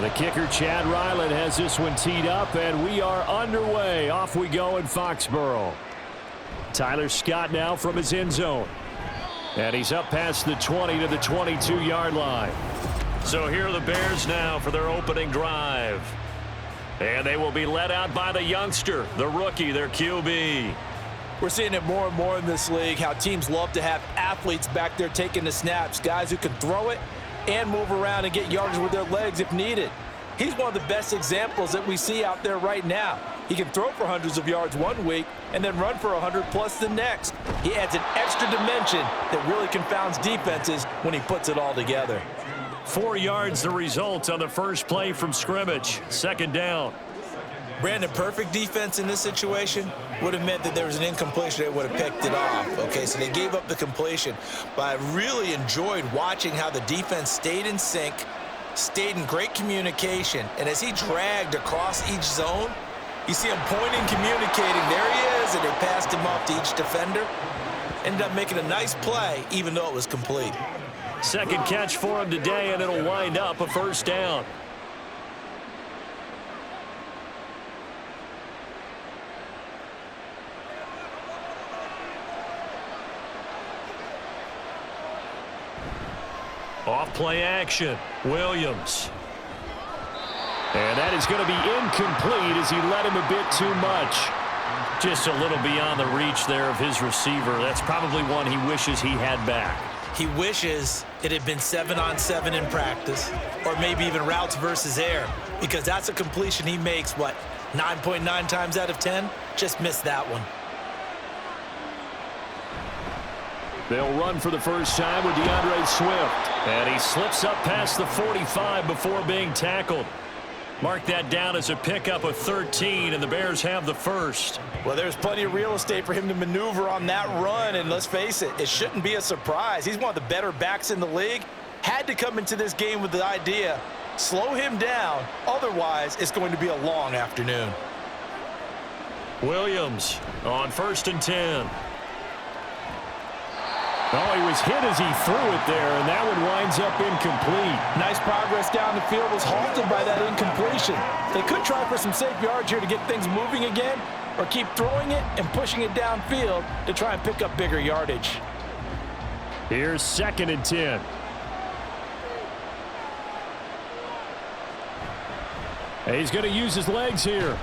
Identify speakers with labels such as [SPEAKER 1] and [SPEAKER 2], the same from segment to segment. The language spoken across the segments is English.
[SPEAKER 1] The kicker, Chad Ryland, has this one teed up, and we are underway. Off we go in Foxborough. Tyler Scott now from his end zone. And he's up past the 20 to the 22-yard line. So here are the Bears now for their opening drive. And they will be led out by the youngster, the rookie, their QB.
[SPEAKER 2] We're seeing it more and more in this league, how teams love to have athletes back there taking the snaps, guys who can throw it and move around and get yards with their legs if needed. He's one of the best examples that we see out there right now. He can throw for hundreds of yards one week and then run for 100+ the next. He adds an extra dimension that really confounds defenses when he puts it all together.
[SPEAKER 1] 4 yards the result on the first play from scrimmage. Second down.
[SPEAKER 2] Brandon, perfect defense in this situation would have meant that there was an incompletion. They would have picked it off. Okay, so they gave up the completion. But I really enjoyed watching how the defense stayed in sync, stayed in great communication. And as he dragged across each zone, you see him pointing, communicating. There he is, and they passed him off to each defender. Ended up making a nice play, even though it was complete.
[SPEAKER 1] Second catch for him today, and it'll wind up a first down. Off play action, Williams. And that is going to be incomplete as he led him a bit too much. Just a little beyond the reach there of his receiver. That's probably one he wishes he had back.
[SPEAKER 2] He wishes it had been 7-on-7 in practice, or maybe even routes versus air, because that's a completion he makes, 9.9 times out of 10? Just missed that one.
[SPEAKER 1] They'll run for the first time with DeAndre Swift. And he slips up past the 45 before being tackled. Mark that down as a pickup of 13, and the Bears have the first.
[SPEAKER 2] Well, there's plenty of real estate for him to maneuver on that run, and let's face it, it shouldn't be a surprise. He's one of the better backs in the league. Had to come into this game with the idea, slow him down, otherwise it's going to be a long afternoon.
[SPEAKER 1] Williams on 1st and 10. Oh, he was hit as he threw it there, and that one winds up incomplete.
[SPEAKER 2] Nice progress down the field, was halted by that incompletion. They could try for some safe yards here to get things moving again, or keep throwing it and pushing it downfield to try and pick up bigger yardage.
[SPEAKER 1] Here's 2nd and 10. He's going to use his legs here.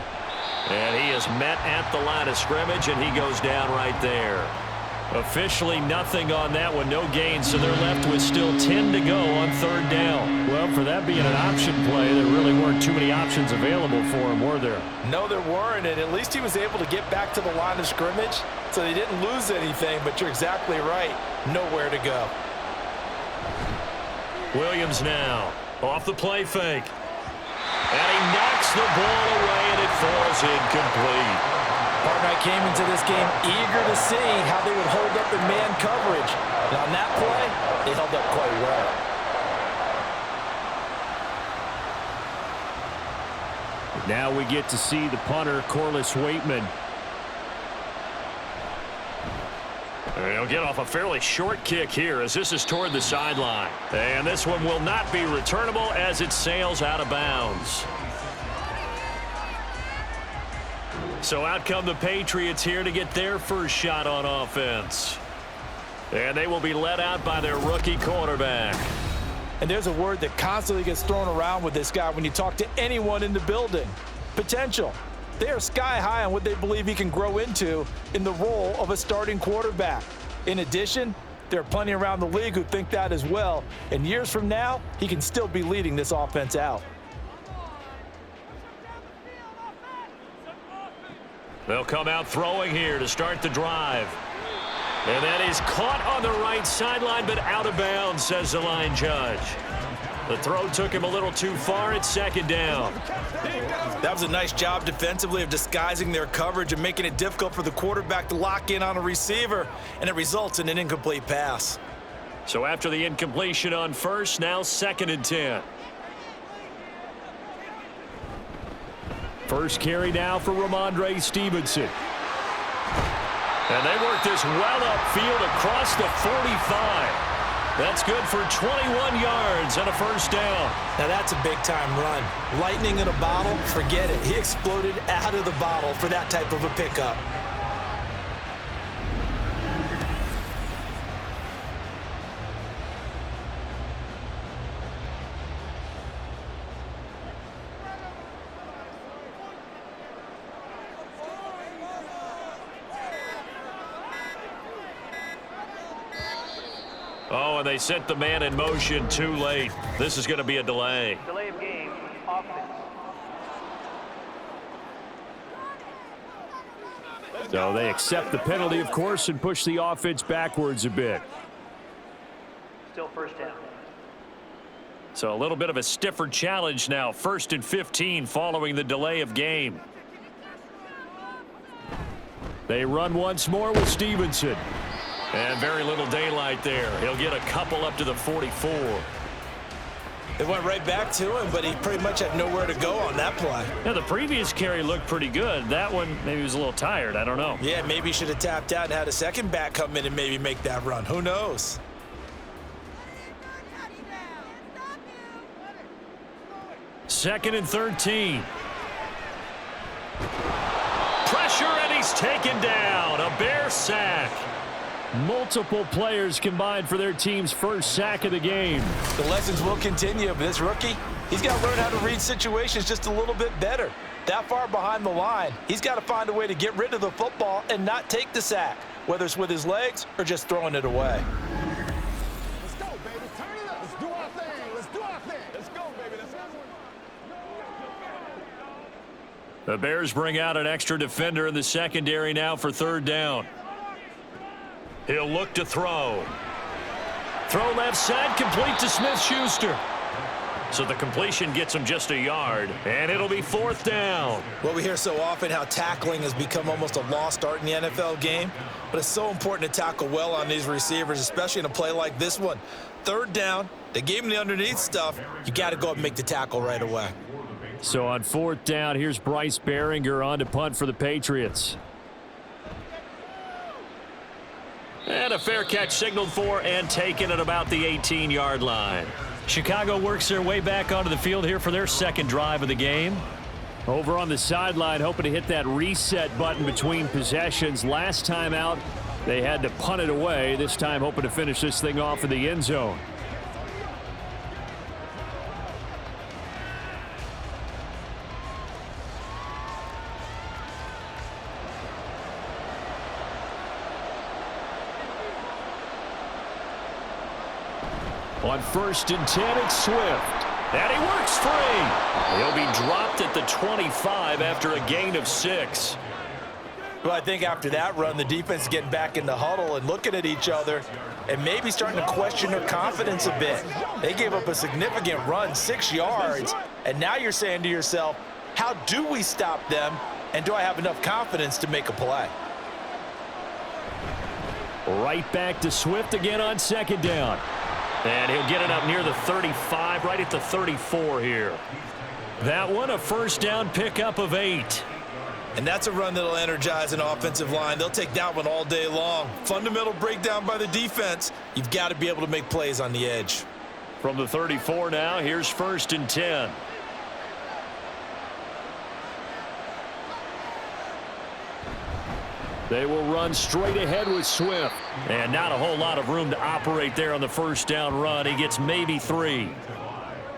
[SPEAKER 1] And he is met at the line of scrimmage, and he goes down right there. Officially nothing on that one, no gain, so they're left with still 10 to go on 3rd down. Well, for that being an option play, there really weren't too many options available for him, were there?
[SPEAKER 2] No, there weren't, and at least he was able to get back to the line of scrimmage, so they didn't lose anything, but you're exactly right, nowhere to go.
[SPEAKER 1] Williams now, off the play fake. And he knocks the ball away, and it falls incomplete.
[SPEAKER 2] Partner, I came into this game eager to see how they would hold up in man coverage. And on that play, they held up quite well.
[SPEAKER 1] Now we get to see the punter, Corliss Waitman. He'll get off a fairly short kick here as this is toward the sideline. And this one will not be returnable as it sails out of bounds. So out come the Patriots here to get their first shot on offense. And they will be led out by their rookie quarterback.
[SPEAKER 2] And there's a word that constantly gets thrown around with this guy when you talk to anyone in the building. Potential. They are sky high on what they believe he can grow into in the role of a starting quarterback. In addition, there are plenty around the league who think that as well. And years from now, he can still be leading this offense out.
[SPEAKER 1] They'll come out throwing here to start the drive. And that is caught on the right sideline, but out of bounds, says the line judge. The throw took him a little too far. It's 2nd down.
[SPEAKER 2] That was a nice job defensively of disguising their coverage and making it difficult for the quarterback to lock in on a receiver, and it results in an incomplete pass.
[SPEAKER 1] So after the incompletion on 1st, now 2nd and 10. First carry now for Ramondre Stevenson. And they work this well upfield across the 45. That's good for 21 yards and a first down.
[SPEAKER 2] Now that's a big-time run. Lightning in a bottle, forget it. He exploded out of the bottle for that type of a pickup.
[SPEAKER 1] Oh, and they sent the man in motion too late. This is going to be a delay.
[SPEAKER 3] Delay of game, offense.
[SPEAKER 1] So they accept the penalty, of course, and push the offense backwards a bit.
[SPEAKER 3] Still first down.
[SPEAKER 1] So a little bit of a stiffer challenge now. 1st and 15 following the delay of game. They run once more with Stevenson. And very little daylight there. He'll get a couple up to the 44.
[SPEAKER 2] It went right back to him, but he pretty much had nowhere to go on that play.
[SPEAKER 1] Now, the previous carry looked pretty good. That one, maybe he was a little tired. I don't know.
[SPEAKER 2] Yeah, maybe he should have tapped out and had a second back come in and maybe make that run. Who knows?
[SPEAKER 1] Second and 13. Pressure, and he's taken down. A Bear sack. Multiple players combined for their team's first sack of the game.
[SPEAKER 2] The lessons will continue, but this rookie, he's got to learn how to read situations just a little bit better. That far behind the line, he's got to find a way to get rid of the football and not take the sack, whether it's with his legs or just throwing it away.
[SPEAKER 4] Let's go, baby. Turn it up. Let's do our thing. Let's do our thing. Let's go, baby. Let's go.
[SPEAKER 1] The Bears bring out an extra defender in the secondary now for 3rd down. He'll look to throw. Throw left side, complete to Smith-Schuster. So the completion gets him just a yard, and it'll be 4th down.
[SPEAKER 2] Well, we hear so often how tackling has become almost a lost art in the NFL game, but it's so important to tackle well on these receivers, especially in a play like this one. 3rd down, they gave him the underneath stuff. You got to go up and make the tackle right away.
[SPEAKER 1] So on 4th down, here's Bryce Behringer on to punt for the Patriots. And a fair catch signaled for and taken at about the 18-yard line. Chicago works their way back onto the field here for their second drive of the game. Over on the sideline, hoping to hit that reset button between possessions. Last time out, they had to punt it away. This time, hoping to finish this thing off in the end zone. On 1st and 10, it's Swift. And he works free. He'll be dropped at the 25 after a gain of 6.
[SPEAKER 2] Well, I think after that run, the defense is getting back in the huddle and looking at each other and maybe starting to question their confidence a bit. They gave up a significant run, 6 yards, and now you're saying to yourself, how do we stop them, and do I have enough confidence to make a play?
[SPEAKER 1] Right back to Swift again on 2nd down. And he'll get it up near the 35, right at the 34 here. That one, a 1st down pickup of 8.
[SPEAKER 2] And that's a run that'll energize an offensive line. They'll take that one all day long. Fundamental breakdown by the defense. You've got to be able to make plays on the edge.
[SPEAKER 1] From the 34 now, here's 1st and 10. They will run straight ahead with Swift. And not a whole lot of room to operate there on the 1st down run. He gets maybe 3.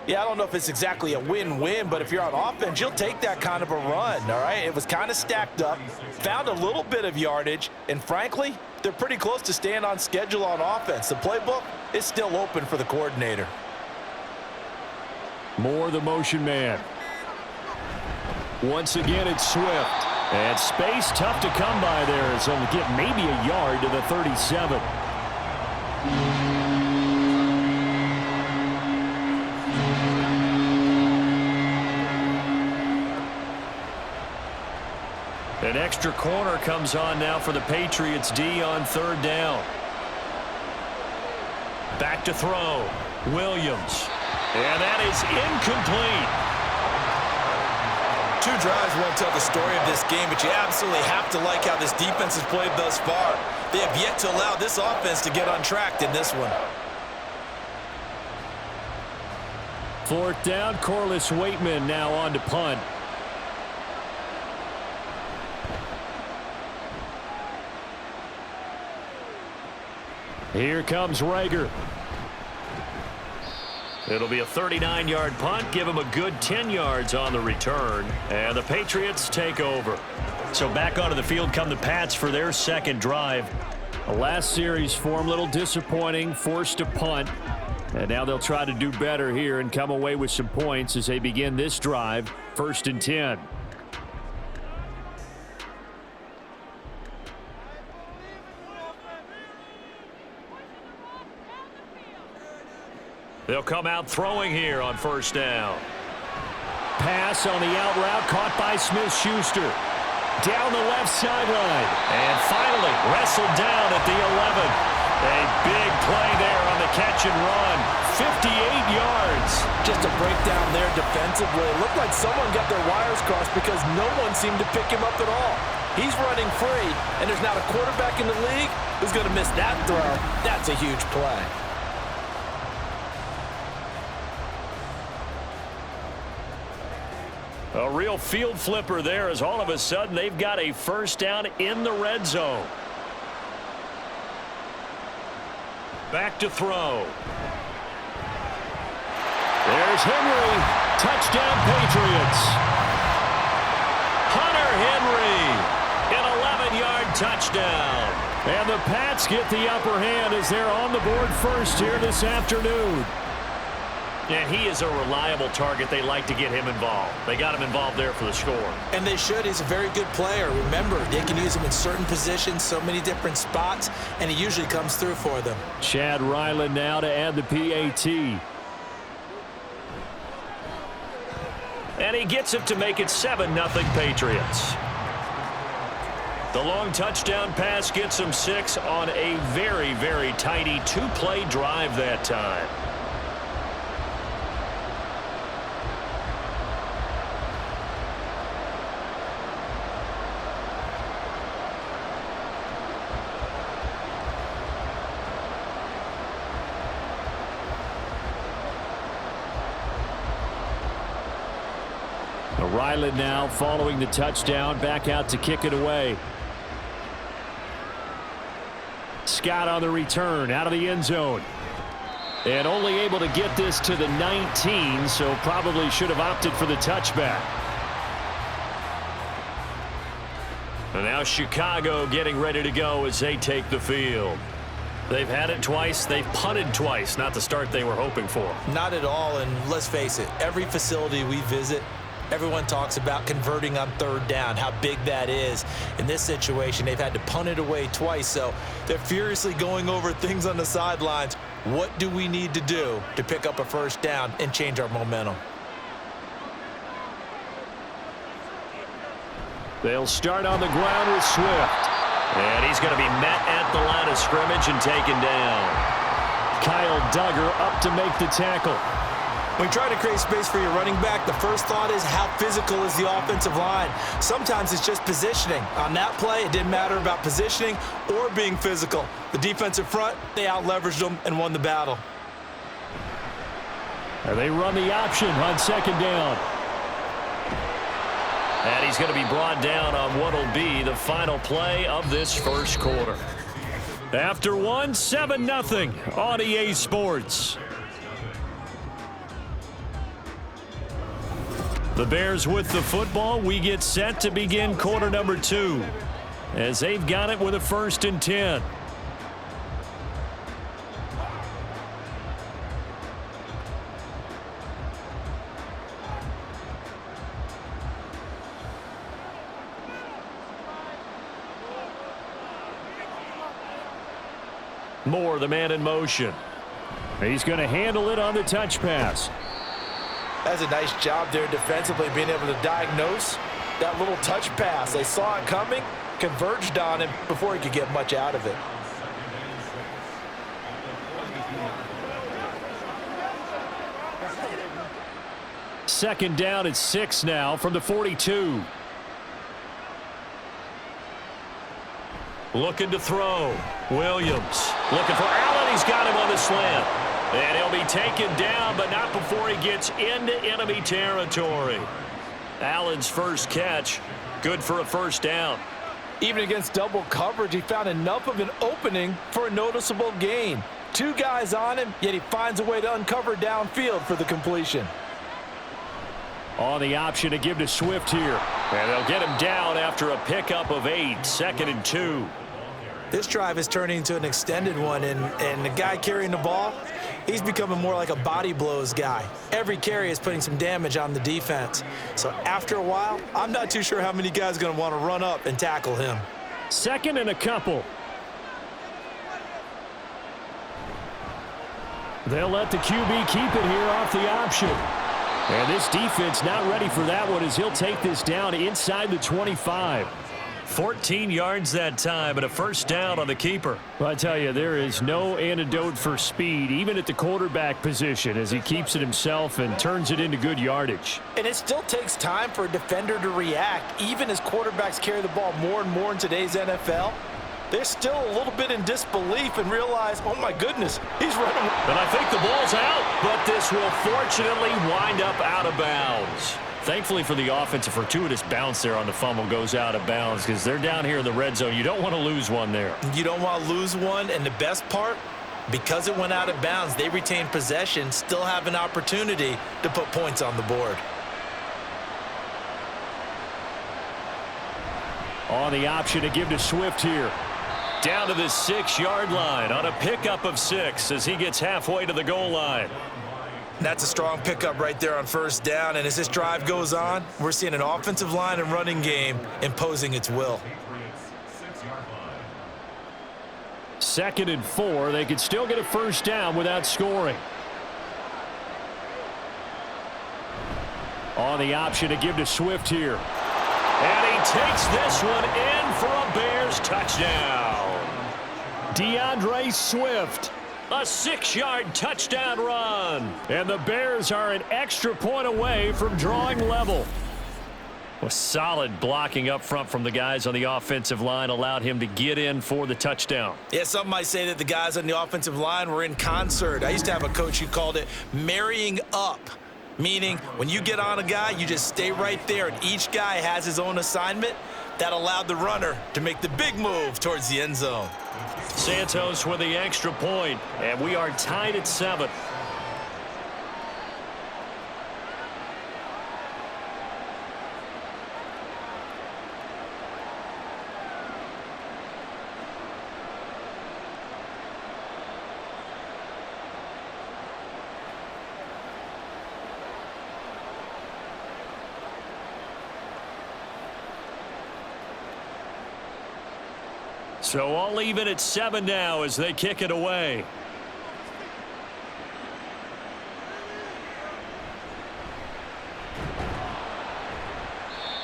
[SPEAKER 2] Yeah, I don't know if it's exactly a win-win, but if you're on offense, you'll take that kind of a run, all right? It was kind of stacked up, found a little bit of yardage, and frankly, they're pretty close to staying on schedule on offense. The playbook is still open for the coordinator.
[SPEAKER 1] More the motion man. Once again, it's Swift. And space tough to come by there, so he'll get maybe a yard to the 37. An extra corner comes on now for the Patriots D on 3rd down. Back to throw. Williams. And that is incomplete.
[SPEAKER 2] 2 drives won't tell the story of this game, but you absolutely have to like how this defense has played thus far. They have yet to allow this offense to get untracked in this one.
[SPEAKER 1] Fourth down, Corliss Waitman now on to punt. Here comes Rager. It'll be a 39-yard punt. Give him a good 10 yards on the return. And the Patriots take over. So back onto the field come the Pats for their second drive. The last series for them, a little disappointing, forced to punt. And now they'll try to do better here and come away with some points as they begin this drive, 1st and 10. They'll come out throwing here on 1st down. Pass on the out route caught by Smith-Schuster. Down the left sideline. And finally wrestled down at the 11. A big play there on the catch and run. 58 yards.
[SPEAKER 2] Just a breakdown there defensively. It looked like someone got their wires crossed because no one seemed to pick him up at all. He's running free, and there's not a quarterback in the league who's going to miss that throw. That's a huge play.
[SPEAKER 1] A real field flipper there as all of a sudden they've got a 1st down in the red zone. Back to throw. There's Henry. Touchdown Patriots. Hunter Henry. An 11-yard touchdown. And the Pats get the upper hand as they're on the board first here this afternoon. And he is a reliable target. They like to get him involved. They got him involved there for the score.
[SPEAKER 2] And they should. He's a very good player. Remember, they can use him in certain positions, so many different spots, and he usually comes through for them.
[SPEAKER 1] Chad Ryland now to add the PAT. And he gets it to make it 7-0 Patriots. The long touchdown pass gets him 6 on a very, very tidy 2-play drive that time. Ryland now following the touchdown, back out to kick it away. Scott on the return, out of the end zone. And only able to get this to the 19, so probably should have opted for the touchback. And now Chicago getting ready to go as they take the field. They've had it twice. They've punted twice. Not the start they were hoping for.
[SPEAKER 2] Not at all, and let's face it, every facility we visit, everyone talks about converting on 3rd down, how big that is. In this situation, they've had to punt it away twice, so they're furiously going over things on the sidelines. What do we need to do to pick up a 1st down and change our momentum?
[SPEAKER 1] They'll start on the ground with Swift. And he's going to be met at the line of scrimmage and taken down. Kyle Duggar up to make the tackle.
[SPEAKER 2] When you try to create space for your running back, the first thought is how physical is the offensive line. Sometimes it's just positioning. On that play, it didn't matter about positioning or being physical. The defensive front, they out-leveraged them and won the battle.
[SPEAKER 1] And they run the option on 2nd down. And he's going to be brought down on what will be the final play of this 1st quarter. After one, 7-0 on EA Sports. The Bears with the football. We get set to begin quarter number 2 as they've got it with a 1st and 10. Moore, the man in motion. He's going to handle it on the touch pass.
[SPEAKER 2] That's a nice job there defensively, being able to diagnose that little touch pass. They saw it coming, converged on him before he could get much out of it.
[SPEAKER 1] Second down at 6 now from the 42. Looking to throw. Williams looking for Allen. He's got him on the slant. And he'll be taken down, but not before he gets into enemy territory. Allen's first catch, good for a first down.
[SPEAKER 2] Even against double coverage, he found enough of an opening for a noticeable gain. 2 guys on him, yet he finds a way to uncover downfield for the completion.
[SPEAKER 1] On the option to give to Swift here. And they'll get him down after a pickup of 8, 2nd and 2.
[SPEAKER 2] This drive is turning into an extended one, and the guy carrying the ball, he's becoming more like a body blows guy. Every carry is putting some damage on the defense. So after a while, I'm not too sure how many guys are going to want to run up and tackle him.
[SPEAKER 1] 2nd and a couple. They'll let the QB keep it here off the option. And this defense not ready for that one as he'll take this down inside the 25. 14 yards that time, and a first down on the keeper. Well, I tell you, there is no antidote for speed, even at the quarterback position, as he keeps it himself and turns it into good yardage.
[SPEAKER 2] And it still takes time for a defender to react, even as quarterbacks carry the ball more and more in today's NFL. They're still a little bit in disbelief and realize, oh my goodness, he's running.
[SPEAKER 1] But I think the ball's out, but this will fortunately wind up out of bounds. Thankfully for the offense, a fortuitous bounce there on the fumble goes out of bounds because they're down here in the red zone. You don't want to lose one there.
[SPEAKER 2] You don't want to lose one, and the best part, because it went out of bounds, they retain possession, still have an opportunity to put points on the board.
[SPEAKER 1] On the option to give to Swift here. Down to the 6-yard line on a pickup of 6 as he gets halfway to the goal line.
[SPEAKER 2] That's a strong pickup right there on first down, and as this drive goes on, we're seeing an offensive line and running game imposing its will.
[SPEAKER 1] 2nd and 4. They could still get a first down without scoring. On the option to give to Swift here. And he takes this one in for a Bears touchdown. DeAndre Swift, a 6-yard touchdown run. And the Bears are an extra point away from drawing level. A solid blocking up front from the guys on the offensive line allowed him to get in for the touchdown.
[SPEAKER 2] Yeah, some might say that the guys on the offensive line were in concert. I used to have a coach who called it marrying up. Meaning, when you get on a guy, you just stay right there, and each guy has his own assignment. That allowed the runner to make the big move towards the end zone.
[SPEAKER 1] Santos with the extra point, and we are tied at 7. So all even at 7 now as they kick it away.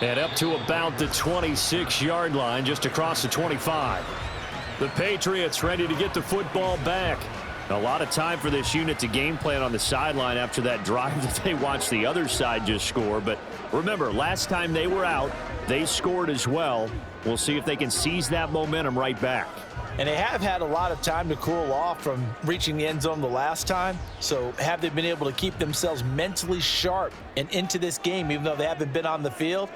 [SPEAKER 1] And up to about the 26-yard line, just across the 25. The Patriots ready to get the football back. A lot of time for this unit to game plan on the sideline after that drive that they watched the other side just score. But remember, last time they were out, they scored as well. We'll see if they can seize that momentum right back.
[SPEAKER 2] And they have had a lot of time to cool off from reaching the end zone the last time. So have they been able to keep themselves mentally sharp and into this game, even though they haven't been on the field?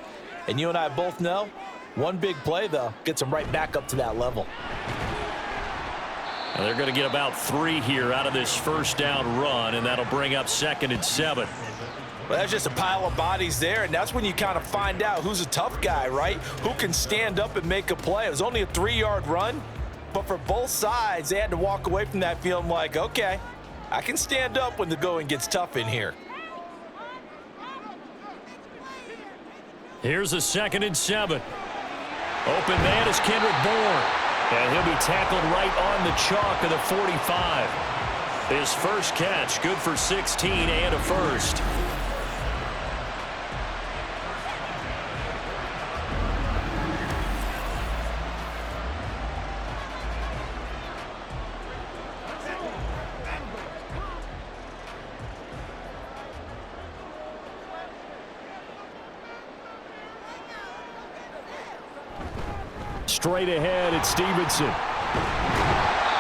[SPEAKER 2] And you and I both know, one big play, though, gets them right back up to that level.
[SPEAKER 1] Now they're going to get about 3 here out of this first down run, and that'll bring up 2nd and 7.
[SPEAKER 2] Well, that's just a pile of bodies there, and that's when you kind of find out who's a tough guy, right? Who can stand up and make a play. It was only a 3-yard run, but for both sides, they had to walk away from that feeling like, okay, I can stand up when the going gets tough in here.
[SPEAKER 1] Here's a 2nd and 7. Open man is Kendrick Bourne, and he'll be tackled right on the chalk of the 45. His first catch, good for 16 and a first. Straight ahead, it's Stevenson.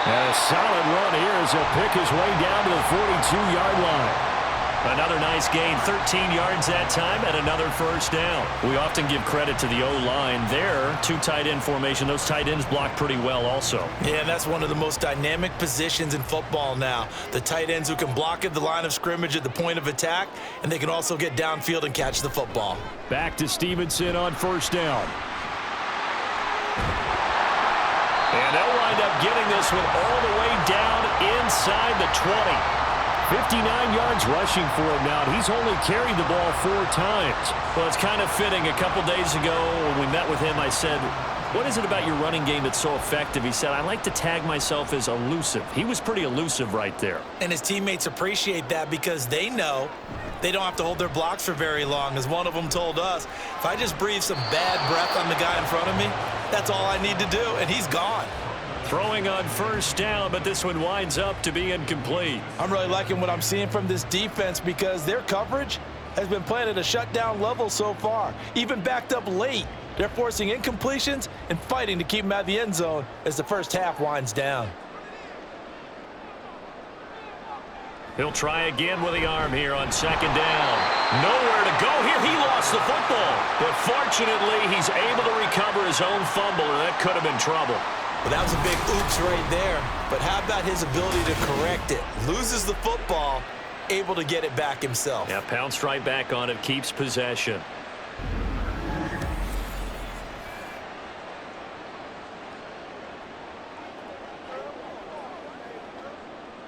[SPEAKER 1] And a solid run here as he'll pick his way down to the 42-yard line.
[SPEAKER 5] Another nice gain, 13 yards that time, and another first down. We often give credit to the O-line there. Two tight end formation. Those tight ends block pretty well also.
[SPEAKER 2] Yeah, and that's one of the most dynamic positions in football now. The tight ends who can block at the line of scrimmage at the point of attack, and they can also get downfield and catch the football.
[SPEAKER 1] Back to Stevenson on first down. And they'll wind up getting this one all the way down inside the 20. 59 yards rushing for him now. He's only carried the ball 4 times.
[SPEAKER 5] Well, it's kind of fitting. A couple days ago when we met with him, I said, what is it about your running game that's so effective? He said, I like to tag myself as elusive. He was pretty elusive right there.
[SPEAKER 2] And his teammates appreciate that because they know they don't have to hold their blocks for very long. As one of them told us, if I just breathe some bad breath on the guy in front of me, that's all I need to do, and he's gone.
[SPEAKER 1] Throwing on first down, but this one winds up to be incomplete.
[SPEAKER 2] I'm really liking what I'm seeing from this defense because their coverage has been playing at a shutdown level so far. Even backed up late, they're forcing incompletions and fighting to keep them out of the end zone as the first half winds down.
[SPEAKER 5] He'll try again with the arm here on second down. Nowhere to go here. He lost the football. But fortunately, he's able to recover his own fumble, and that could have been trouble.
[SPEAKER 2] Well, that was a big oops right there. But how about his ability to correct it? Loses the football, able to get it back himself.
[SPEAKER 5] Yeah, pounced right back on it, keeps possession.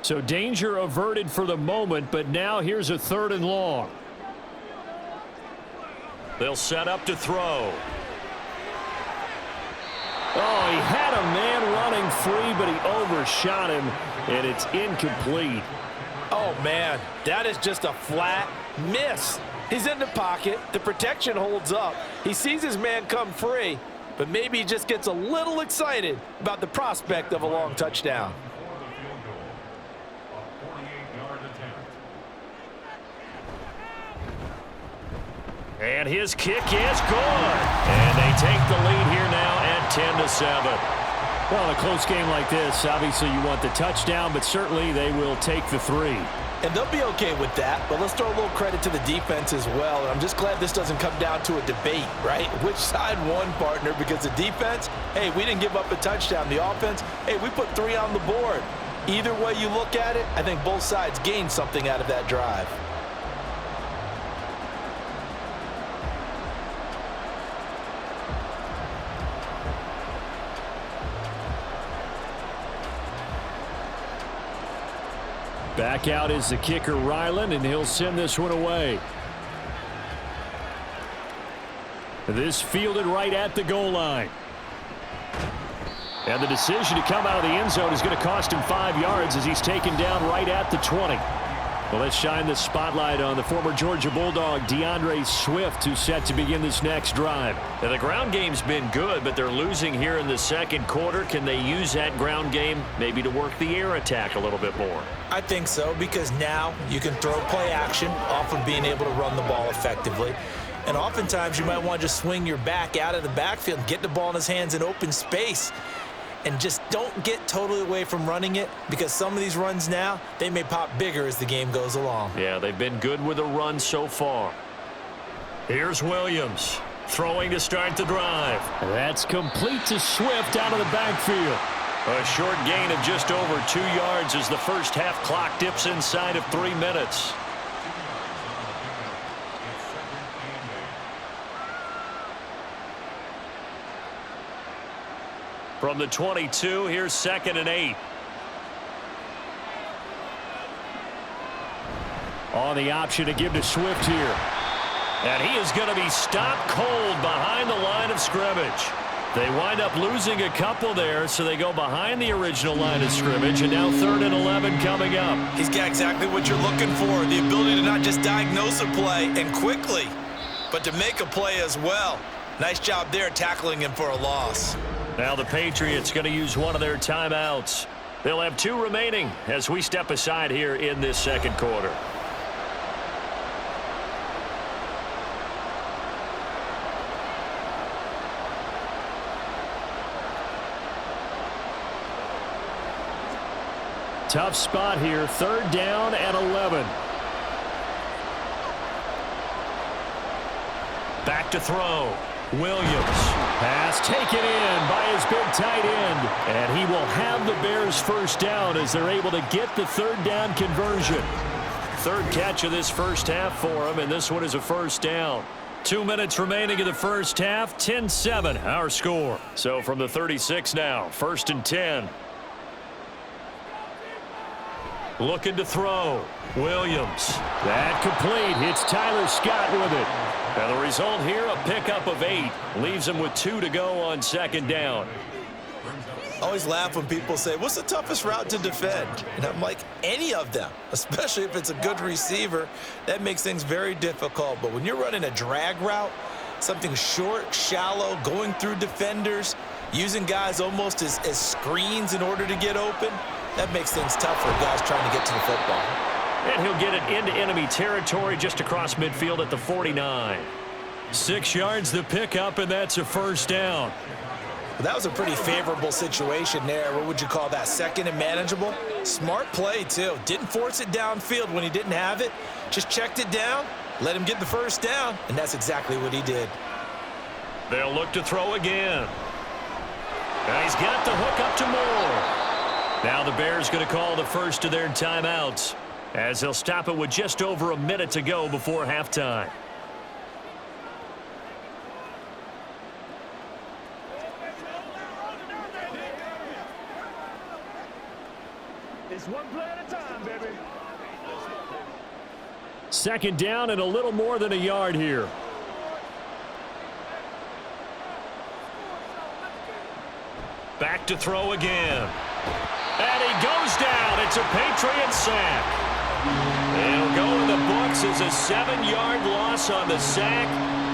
[SPEAKER 1] So danger averted for the moment, but now here's a 3rd and long.
[SPEAKER 5] They'll set up to throw.
[SPEAKER 1] Oh, he had a man running free, but he overshot him, and it's incomplete.
[SPEAKER 2] Oh, man, that is just a flat miss. He's in the pocket. The protection holds up. He sees his man come free, but maybe he just gets a little excited about the prospect of a long touchdown.
[SPEAKER 5] And his kick is good. And they take the lead here now at 10-7.
[SPEAKER 1] Well, in a close game like this, obviously you want the touchdown, but certainly they will take the 3.
[SPEAKER 2] And they'll be okay with that, but let's throw a little credit to the defense as well. I'm just glad this doesn't come down to a debate, right? Which side won, partner? Because the defense, hey, we didn't give up a touchdown. The offense, hey, we put 3 on the board. Either way you look at it, I think both sides gained something out of that drive.
[SPEAKER 1] Back out is the kicker, Ryland, and he'll send this one away. This fielded right at the goal line. And the decision to come out of the end zone is going to cost him 5 yards as he's taken down right at the 20. Well, let's shine the spotlight on the former Georgia Bulldog, DeAndre Swift, who's set to begin this next drive.
[SPEAKER 5] Now, the ground game's been good, but they're losing here in the second quarter. Can they use that ground game maybe to work the air attack a little bit more?
[SPEAKER 2] I think so, because now you can throw play action off of being able to run the ball effectively. And oftentimes you might want to just swing your back out of the backfield, get the ball in his hands in open space. And just don't get totally away from running it, because some of these runs now, they may pop bigger as the game goes along.
[SPEAKER 5] Yeah, they've been good with a run so far. Here's Williams throwing to start the drive.
[SPEAKER 1] That's complete to Swift out of the backfield.
[SPEAKER 5] A short gain of just over 2 yards as the first half clock dips inside of 3 minutes. From the 22, here's 2nd and 8.
[SPEAKER 1] On the option to give to Swift here.
[SPEAKER 5] And he is going to be stopped cold behind the line of scrimmage.
[SPEAKER 1] They wind up losing a couple there, so they go behind the original line of scrimmage, and now 3rd and 11 coming up.
[SPEAKER 2] He's got exactly what you're looking for, the ability to not just diagnose a play and quickly, but to make a play as well. Nice job there tackling him for a loss.
[SPEAKER 5] Now the Patriots going to use one of their timeouts. They'll have 2 remaining as we step aside here in this second quarter.
[SPEAKER 1] Tough spot here, 3rd down and 11.
[SPEAKER 5] Back to throw. Williams.
[SPEAKER 1] Pass taken in by his big tight end. And he will have the Bears 1st down as they're able to get the 3rd down conversion. 3rd catch of this first half for him, and this one is a 1st down. 2 minutes remaining in the first half, 10-7 our score. So from the 36 now, 1st and 10. Looking to throw. Williams. That complete. It's Tyler Scott with it.
[SPEAKER 5] And the result here, a pickup of 8. Leaves him with 2 to go on 2nd down.
[SPEAKER 2] I always laugh when people say, what's the toughest route to defend? And I'm like, any of them, especially if it's a good receiver. That makes things very difficult. But when you're running a drag route, something short, shallow, going through defenders, using guys almost as screens in order to get open, that makes things tough for guys trying to get to the football.
[SPEAKER 5] And he'll get it into enemy territory just across midfield at the 49.
[SPEAKER 1] 6 yards the pickup, and that's a 1st down.
[SPEAKER 2] Well, that was a pretty favorable situation there. What would you call that? 2nd and manageable? Smart play, too. Didn't force it downfield when he didn't have it. Just checked it down, let him get the 1st down, and that's exactly what he did.
[SPEAKER 5] They'll look to throw again. And he's got the hook up to Moore. Now the Bears going to call the first of their timeouts as they'll stop it with just over a minute to go before halftime.
[SPEAKER 4] It's one play at a time, baby.
[SPEAKER 1] 2nd down and a little more than a yard here.
[SPEAKER 5] Back to throw again. And he goes down. It's a Patriot sack. It'll go in the books as a 7-yard loss on the sack,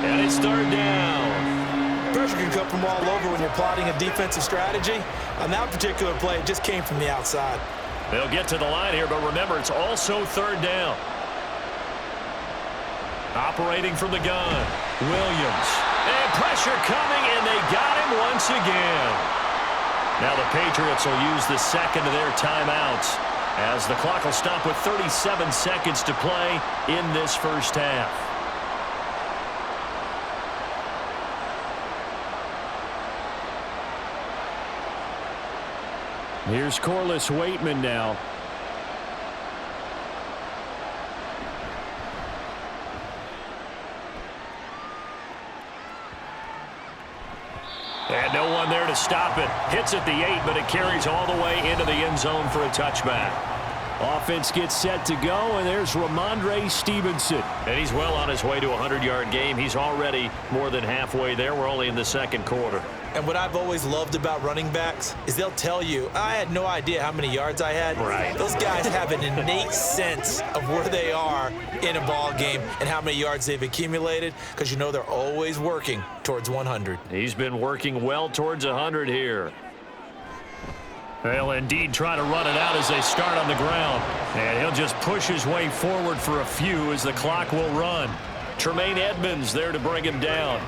[SPEAKER 5] and it's 3rd down.
[SPEAKER 2] Pressure can come from all over when you're plotting a defensive strategy. On that particular play, it just came from the outside.
[SPEAKER 5] They'll get to the line here, but remember, it's also 3rd down. Operating from the gun, Williams. And pressure coming, and they got him once again. Now the Patriots will use the 2nd of their timeouts as the clock will stop with 37 seconds to play in this first half.
[SPEAKER 1] Here's Corliss Waitman now.
[SPEAKER 5] And no one there to stop it. Hits at the 8, but it carries all the way into the end zone for a touchback.
[SPEAKER 1] Offense gets set to go, and there's Ramondre Stevenson.
[SPEAKER 5] And he's well on his way to a 100-yard game. He's already more than halfway there. We're only in the 2nd quarter.
[SPEAKER 2] And what I've always loved about running backs is they'll tell you, I had no idea how many yards I had.
[SPEAKER 5] Right.
[SPEAKER 2] Those guys have an innate sense of where they are in a ball game and how many yards they've accumulated because you know they're always working towards 100.
[SPEAKER 5] He's been working well towards 100 here. They'll indeed try to run it out as they start on the ground. And he'll just push his way forward for a few as the clock will run. Tremaine Edmonds there to bring him down.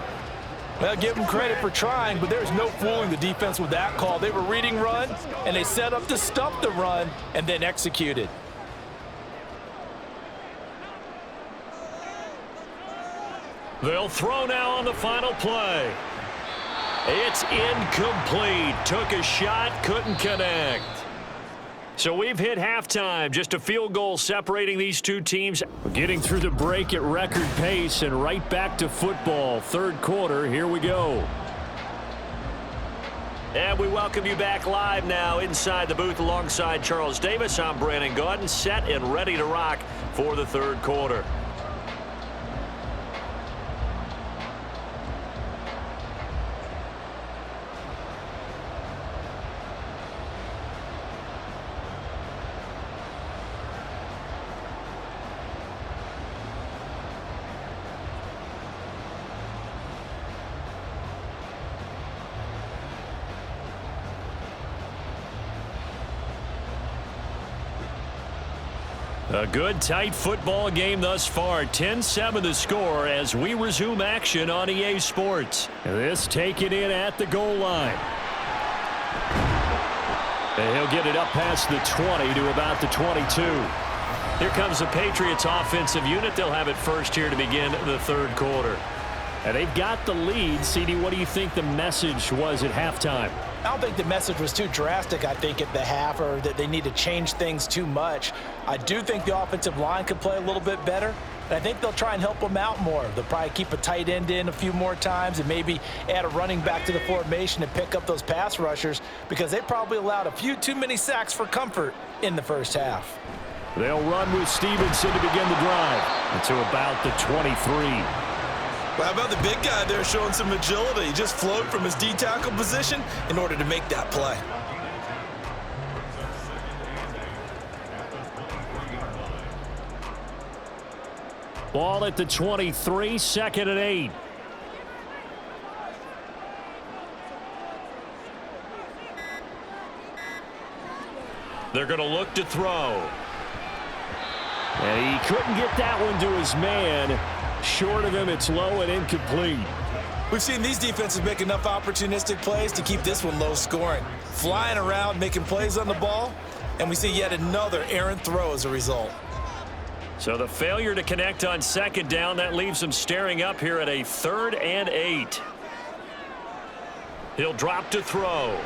[SPEAKER 6] Well, give them credit for trying, but there's no fooling the defense with that call. They were reading run, and they set up to stop the run and then executed.
[SPEAKER 5] They'll throw now on the final play. It's incomplete. Took a shot, couldn't connect. So we've hit halftime. Just a field goal separating these two teams.
[SPEAKER 1] Getting through the break at record pace and right back to football. 3rd quarter, here we go.
[SPEAKER 5] And we welcome you back live now inside the booth alongside Charles Davis. I'm Brandon Gaudin, set and ready to rock for the 3rd quarter.
[SPEAKER 1] A good, tight football game thus far. 10-7 the score as we resume action on EA Sports. This taken in at the goal line. And he'll get it up past the 20 to about the 22.
[SPEAKER 5] Here comes the Patriots offensive unit. They'll have it first here to begin the third quarter.
[SPEAKER 1] And they've got the lead. CD, what do you think the message was at halftime?
[SPEAKER 6] I don't think the message was too drastic, I think, at the half, or that they need to change things too much. I do think the offensive line could play a little bit better. And I think they'll try and help them out more. They'll probably keep a tight end in a few more times and maybe add a running back to the formation and pick up those pass rushers, because they probably allowed a few too many sacks for comfort in the first half.
[SPEAKER 1] They'll run with Stevenson to begin the drive to about the 23.
[SPEAKER 2] Well, how about the big guy there showing some agility? He just flowed from his D-tackle position in order to make that play.
[SPEAKER 1] Ball at the 23, 2nd and 8.
[SPEAKER 5] They're going to look to throw.
[SPEAKER 1] And he couldn't get that one to his man. Short of him, it's low and incomplete.
[SPEAKER 2] We've seen these defenses make enough opportunistic plays to keep this one low scoring. Flying around, making plays on the ball, and we see yet another errant throw as a result.
[SPEAKER 5] So the failure to connect on 2nd down, that leaves them staring up here at a 3rd and 8. He'll drop to throw.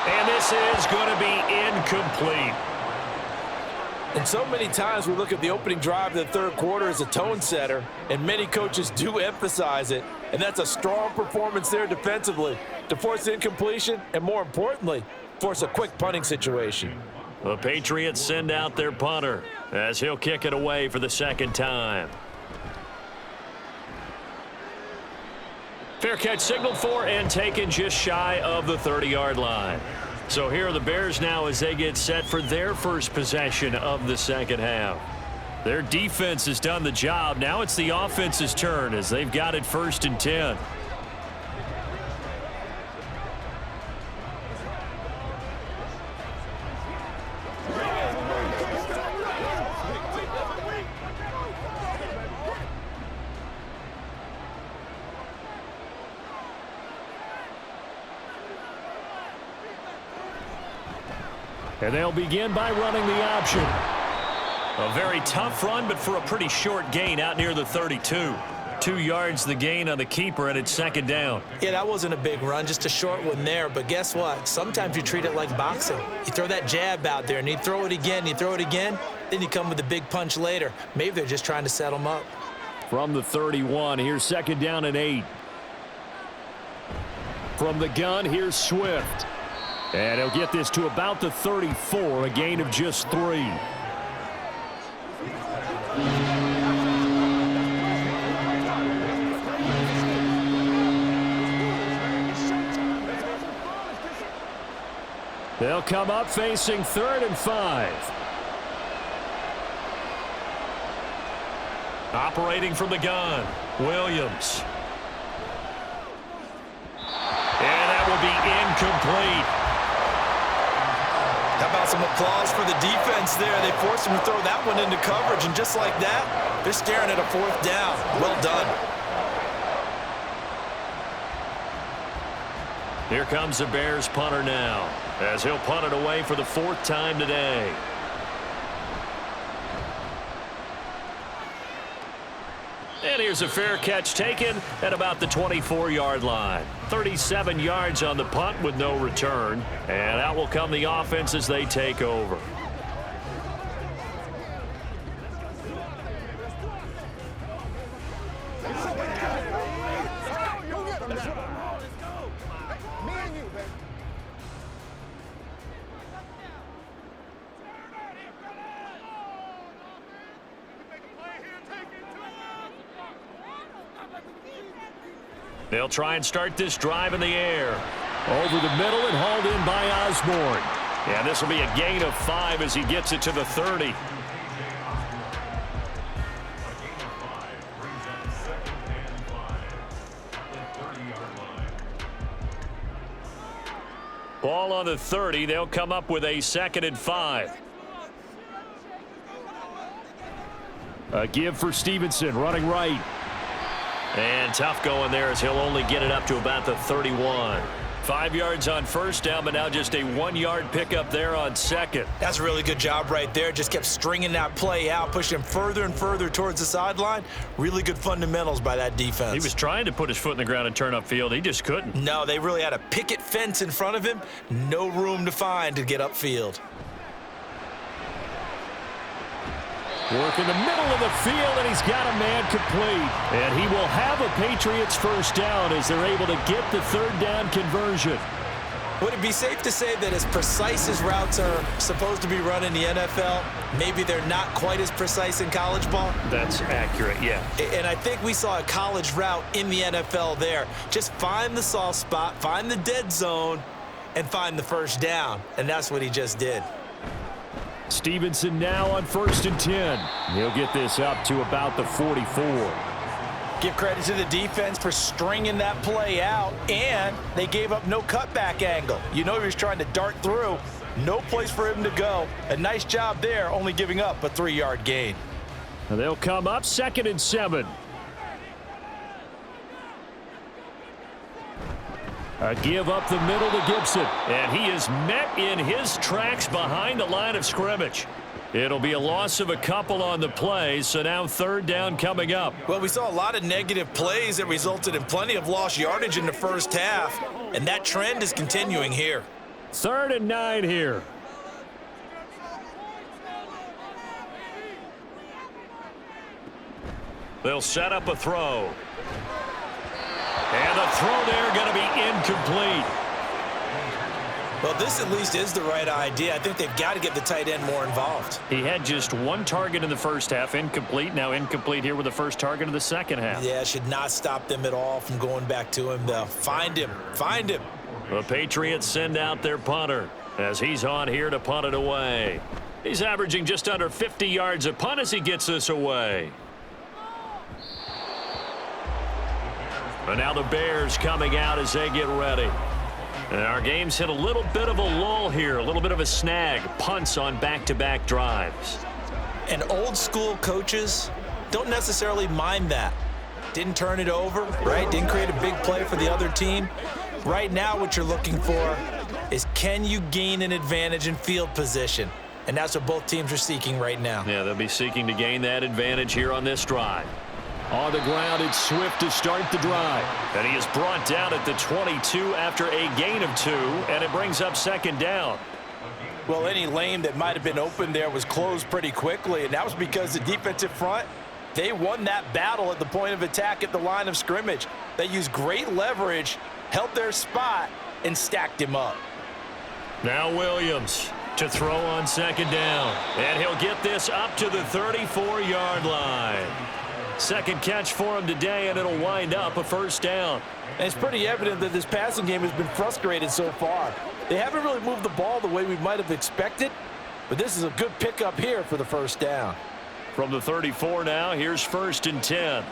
[SPEAKER 5] And this is going to be incomplete.
[SPEAKER 6] And so many times we look at the opening drive of the third quarter as a tone setter, and many coaches do emphasize it, and that's a strong performance there defensively to force incompletion and, more importantly, force a quick punting situation.
[SPEAKER 5] The Patriots send out their punter as he'll kick it away for the 2nd time. Fair catch signaled for and taken just shy of the 30-yard line. So here are the Bears now as they get set for their first possession of the second half. Their defense has done the job. Now it's the offense's turn as they've got it 1st and 10.
[SPEAKER 1] And they'll begin by running the option.
[SPEAKER 5] A very tough run, but for a pretty short gain out near the 32. 2 yards the gain on the keeper, and it's 2nd down.
[SPEAKER 2] Yeah, that wasn't a big run, just a short one there. But guess what? Sometimes you treat it like boxing. You throw that jab out there, and you throw it again, then you come with a big punch later. Maybe they're just trying to set them up.
[SPEAKER 1] From the 31, here's 2nd down and 8. From the gun, here's Swift. And he'll get this to about the 34, a gain of just 3. They'll come up facing 3rd and 5.
[SPEAKER 5] Operating from the gun, Williams. And that will be incomplete.
[SPEAKER 2] How about some applause for the defense there? They forced him to throw that one into coverage, and just like that, they're staring at a 4th down. Well done.
[SPEAKER 5] Here comes the Bears punter now as he'll punt it away for the 4th time today. And here's a fair catch taken at about the 24-yard line. 37 yards on the punt with no return. And out will come the offense as they take over. They'll try and start this drive in the air.
[SPEAKER 1] Over the middle and hauled in by Osborne.
[SPEAKER 5] Yeah, this will be a gain of 5 as he gets it to the 30. Ball on the 30. They'll come up with a 2nd and 5.
[SPEAKER 1] A give for Stevenson, running right.
[SPEAKER 5] And tough going there as he'll only get it up to about the 31. 5 yards on first down, but now just a 1-yard pickup there on second.
[SPEAKER 2] That's a really good job right there. Just kept stringing that play out, pushing him further and further towards the sideline. Really good fundamentals by that defense.
[SPEAKER 5] He was trying to put his foot in the ground and turn upfield. He just couldn't.
[SPEAKER 2] No, they really had a picket fence in front of him. No room to find to get upfield.
[SPEAKER 1] Work in the middle of the field, and he's got a man complete. And he will have a Patriots first down as they're able to get the third down conversion.
[SPEAKER 2] Would it be safe to say that as precise as routes are supposed to be run in the NFL, maybe they're not quite as precise in college ball?
[SPEAKER 5] That's accurate, yeah.
[SPEAKER 2] And I think we saw a college route in the NFL there. Just find the soft spot, find the dead zone, and find the first down. And that's what he just did.
[SPEAKER 1] Stevenson now on 1st and 10. He'll get this up to about the 44.
[SPEAKER 6] Give credit to the defense for stringing that play out, and they gave up no cutback angle. You know he was trying to dart through. No place for him to go. A nice job there, only giving up a 3-yard gain.
[SPEAKER 1] And they'll come up 2nd and 7. A give up the middle to Gibson.
[SPEAKER 5] And he is met in his tracks behind the line of scrimmage. It'll be a loss of a couple on the play, so now 3rd down coming up.
[SPEAKER 2] Well, we saw a lot of negative plays that resulted in plenty of lost yardage in the first half, and that trend is continuing here.
[SPEAKER 1] 3rd and 9 here.
[SPEAKER 5] They'll set up a throw. And the throw there going to be incomplete.
[SPEAKER 2] Well, this at least is the right idea. I think they've got to get the tight end more involved.
[SPEAKER 5] He had just 1 target in the first half, incomplete. Now incomplete here with the first target of the second half.
[SPEAKER 2] Yeah, should not stop them at all from going back to him, though. Find him. Find him.
[SPEAKER 5] The Patriots send out their punter as he's on here to punt it away. He's averaging just under 50 yards a punt as he gets this away. And now the Bears coming out as they get ready. And our game's hit a little bit of a lull here, a little bit of a snag. Punts on back-to-back drives.
[SPEAKER 2] And old school coaches don't necessarily mind that. Didn't turn it over, right? Didn't create a big play for the other team. Right now what you're looking for is, can you gain an advantage in field position? And that's what both teams are seeking right now.
[SPEAKER 5] Yeah, they'll be seeking to gain that advantage here on this drive.
[SPEAKER 1] On the ground, it's Swift to start the drive.
[SPEAKER 5] And he is brought down at the 22 after a gain of 2, and it brings up 2nd down.
[SPEAKER 6] Well, any lane that might have been open there was closed pretty quickly, and that was because the defensive front, they won that battle at the point of attack at the line of scrimmage. They used great leverage, held their spot, and stacked him up.
[SPEAKER 5] Now Williams to throw on 2nd down. And he'll get this up to the 34-yard line. Second catch for him today, and it'll wind up a 1st down.
[SPEAKER 6] And it's pretty evident that this passing game has been frustrated so far. They haven't really moved the ball the way we might have expected, but this is a good pickup here for the 1st down.
[SPEAKER 5] From the 34 now, here's 1st and 10.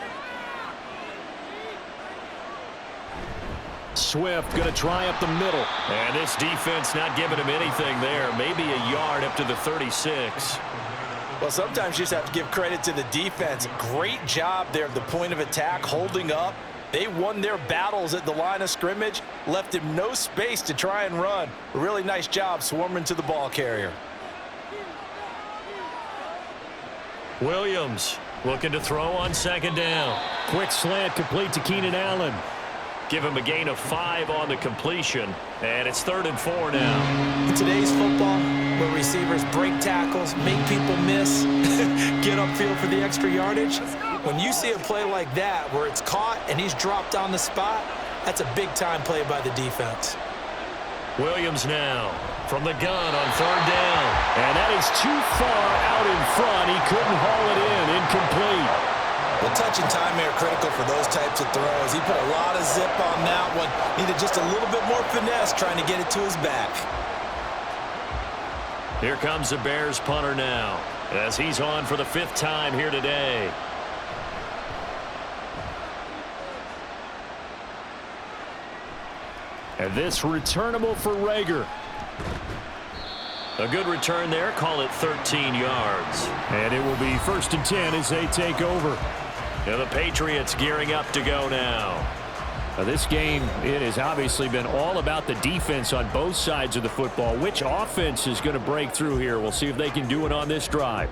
[SPEAKER 1] Swift going to try up the middle.
[SPEAKER 5] And this defense not giving him anything there. Maybe a yard up to the 36.
[SPEAKER 6] Well, sometimes you just have to give credit to the defense. Great job there at the point of attack, holding up. They won their battles at the line of scrimmage, left him no space to try and run. A really nice job swarming to the ball carrier.
[SPEAKER 5] Williams looking to throw on 2nd down.
[SPEAKER 1] Quick slant complete to Keenan Allen.
[SPEAKER 5] Give him a gain of 5 on the completion, and it's 3rd and 4 now.
[SPEAKER 2] In today's football, where receivers break tackles, make people miss, get upfield for the extra yardage, when you see a play like that where it's caught and he's dropped on the spot, that's a big-time play by the defense.
[SPEAKER 5] Williams now from the gun on 3rd down.
[SPEAKER 1] And that is too far out in front. He couldn't haul it in. Incomplete.
[SPEAKER 2] Well, touch and time are critical for those types of throws. He put a lot of zip on that one. Needed just a little bit more finesse trying to get it to his back.
[SPEAKER 5] Here comes the Bears punter now as he's on for the 5th time here today.
[SPEAKER 1] And this returnable for Rager.
[SPEAKER 5] A good return there. Call it 13 yards.
[SPEAKER 1] And it will be 1st and 10 as they take over.
[SPEAKER 5] And the Patriots gearing up to go now.
[SPEAKER 1] This game, it has obviously been all about the defense on both sides of the football. Which offense is going to break through here? We'll see if they can do it on this drive.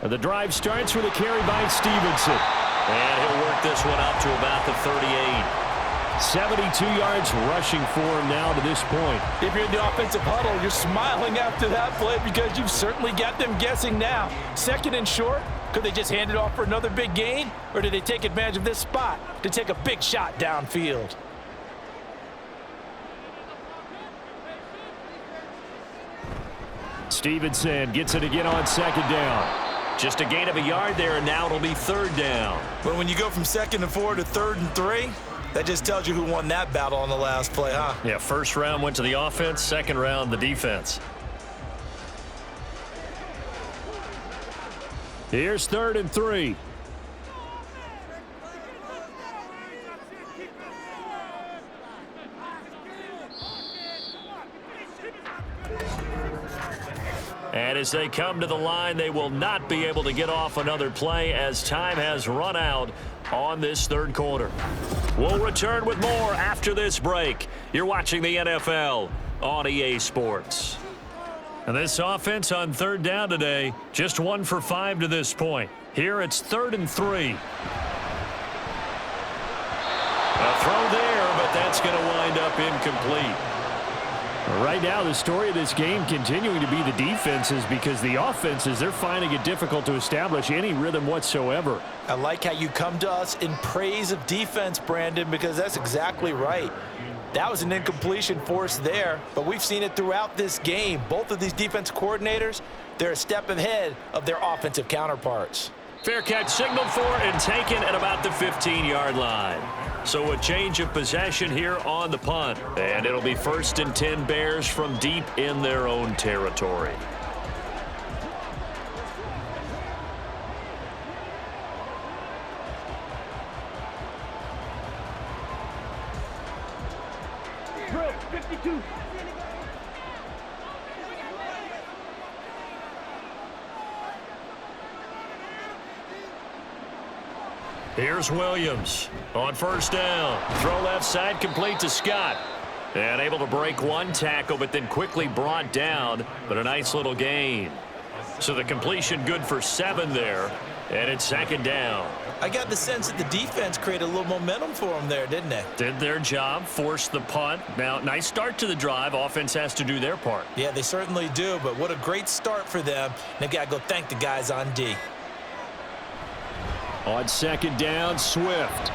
[SPEAKER 1] The drive starts with a carry by Stevenson.
[SPEAKER 5] And he'll work this one up to about the 38.
[SPEAKER 1] 72 yards rushing for him now to this point.
[SPEAKER 6] If you're in the offensive huddle, you're smiling after that play because you've certainly got them guessing now. Second and short, could they just hand it off for another big gain? Or do they take advantage of this spot to take a big shot downfield?
[SPEAKER 1] Stevenson gets it again on second down.
[SPEAKER 5] Just a gain of a yard there, and now it'll be third down.
[SPEAKER 2] But when you go from 2nd and 4 to 3rd and 3, that just tells you who won that battle on the last play, huh?
[SPEAKER 5] Yeah, first round went to the offense, second round the defense.
[SPEAKER 1] Here's 3rd and 3.
[SPEAKER 5] And as they come to the line, they will not be able to get off another play as time has run out on this third quarter. We'll return with more after this break. You're watching the NFL on EA Sports.
[SPEAKER 1] And this offense on third down today, just 1 for 5 to this point. Here it's 3rd and 3.
[SPEAKER 5] A throw there, but that's going to wind up incomplete.
[SPEAKER 1] Right now, the story of this game continuing to be the defenses, because the offenses, they're finding it difficult to establish any rhythm whatsoever.
[SPEAKER 6] I like how you come to us in praise of defense, Brandon, because that's exactly right. That was an incompletion forced there, but we've seen it throughout this game. Both of these defense coordinators, they're a step ahead of their offensive counterparts.
[SPEAKER 5] Fair catch signaled for and taken at about the 15-yard line. So a change of possession here on the punt. And it'll be 1st and 10 Bears from deep in their own territory.
[SPEAKER 3] Drill 52.
[SPEAKER 5] Here's Williams on first down. Throw left side, complete to Scott. And able to break one tackle, but then quickly brought down. But a nice little gain. So the completion good for 7 there. And it's 2nd down.
[SPEAKER 2] I got the sense that the defense created a little momentum for them there, didn't they?
[SPEAKER 5] Did their job, forced the punt. Now, nice start to the drive. Offense has to do their part.
[SPEAKER 2] Yeah, they certainly do, but what a great start for them. They got to go thank the guys on D.
[SPEAKER 1] On 2nd down, Swift.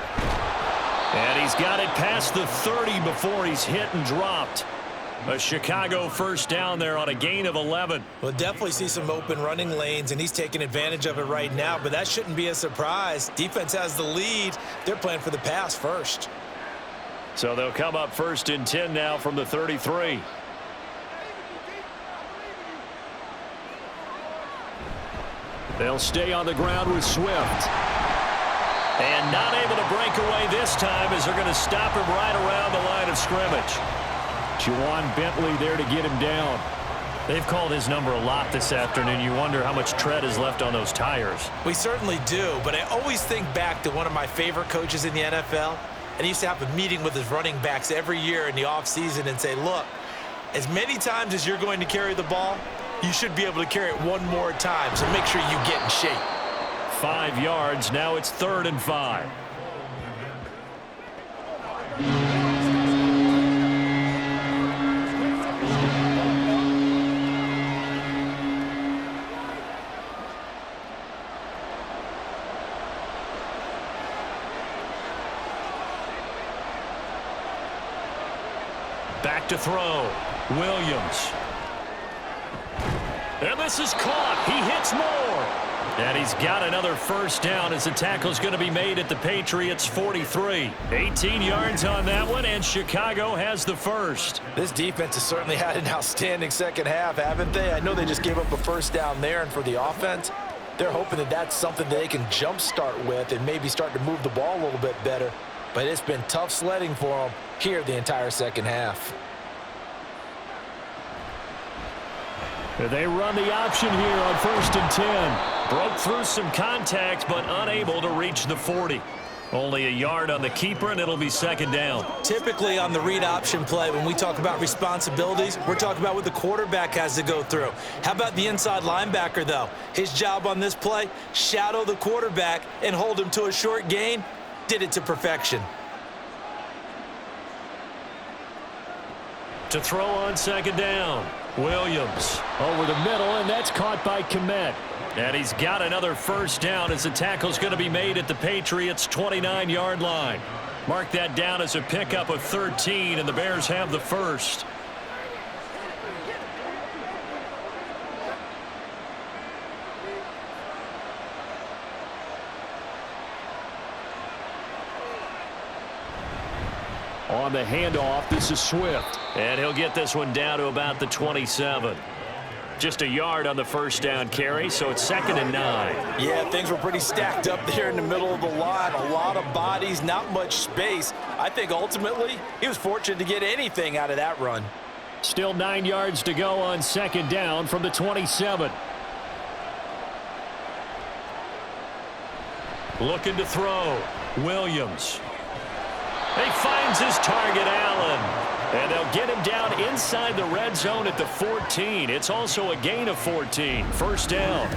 [SPEAKER 1] And he's got it past the 30 before he's hit and dropped. A Chicago first down there on a gain of 11.
[SPEAKER 2] We'll definitely see some open running lanes, and he's taking advantage of it right now, but that shouldn't be a surprise. Defense has the lead. They're playing for the pass first.
[SPEAKER 5] So they'll come up 1st and 10 now from the 33.
[SPEAKER 1] They'll stay on the ground with Swift.
[SPEAKER 5] And not able to break away this time as they're going to stop him right around the line of scrimmage.
[SPEAKER 1] Juwan Bentley there to get him down.
[SPEAKER 5] They've called his number a lot this afternoon. You wonder how much tread is left on those tires.
[SPEAKER 2] We certainly do, but I always think back to one of my favorite coaches in the NFL, and he used to have a meeting with his running backs every year in the offseason and say, look, as many times as you're going to carry the ball, you should be able to carry it one more time, so make sure you get in shape.
[SPEAKER 1] 5 yards. Now it's 3rd and 5.
[SPEAKER 5] Back to throw. Williams. And this is caught. He hits more. And he's got another first down as the tackle's going to be made at the Patriots 43. 18 yards on that one, and Chicago has the first.
[SPEAKER 6] This defense has certainly had an outstanding second half, haven't they? I know they just gave up a first down there, and for the offense, they're hoping that that's something that they can jumpstart with and maybe start to move the ball a little bit better. but it's been tough sledding for them here the entire second half.
[SPEAKER 1] They run the option here on 1st and 10.
[SPEAKER 5] Broke through some contact, but unable to reach the 40. Only a yard on the keeper, and it'll be 2nd down.
[SPEAKER 2] Typically on the read option play, when we talk about responsibilities, we're talking about what the quarterback has to go through. How about the inside linebacker, though? His job on this play, shadow the quarterback and hold him to a short gain. Did it to perfection.
[SPEAKER 5] To throw on 2nd down, Williams.
[SPEAKER 1] Over the middle, and that's caught by Komet.
[SPEAKER 5] And he's got another 1st down as the tackle's going to be made at the Patriots' 29-yard line. Mark that down as a pickup of 13, and the Bears have the 1st.
[SPEAKER 1] On the handoff, this is Swift.
[SPEAKER 5] And he'll get this one down to about the 27. Just a yard on the 1st down carry, so it's 2nd and 9.
[SPEAKER 6] Yeah, things were pretty stacked up there in the middle of the line. A lot of bodies, not much space. I think ultimately he was fortunate to get anything out of that run.
[SPEAKER 1] Still 9 yards to go on 2nd down from the 27.
[SPEAKER 5] Looking to throw. Williams. He finds his target, Allen. And they'll get him down inside the red zone at the 14. It's also a gain of 14. 1st down.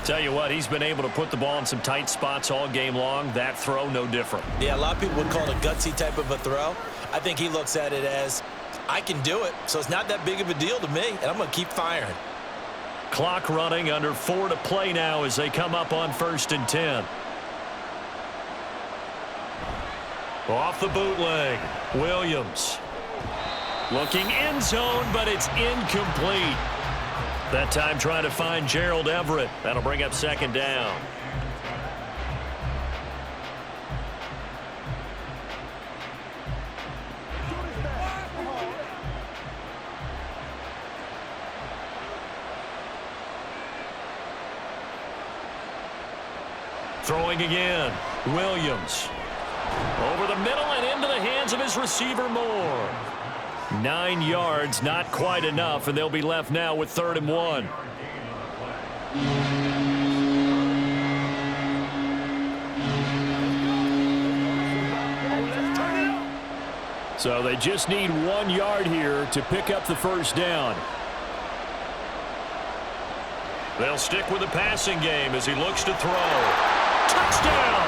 [SPEAKER 5] Tell you what, he's been able to put the ball in some tight spots all game long. That throw, no different.
[SPEAKER 2] Yeah, a lot of people would call it a gutsy type of a throw. I think he looks at it as, I can do it, so it's not that big of a deal to me, and I'm going to keep firing.
[SPEAKER 5] Clock running, under 4 to play now as they come up on 1st and 10. Off the bootleg, Williams. Looking end zone, but it's incomplete. That time trying to find Gerald Everett. That'll bring up 2nd down. Throwing again, Williams. Over the middle and into the hands of his receiver, Moore. 9 yards, not quite enough, and they'll be left now with 3rd and 1.
[SPEAKER 1] So they just need 1 yard here to pick up the 1st down.
[SPEAKER 5] They'll stick with the passing game as he looks to throw. Touchdown!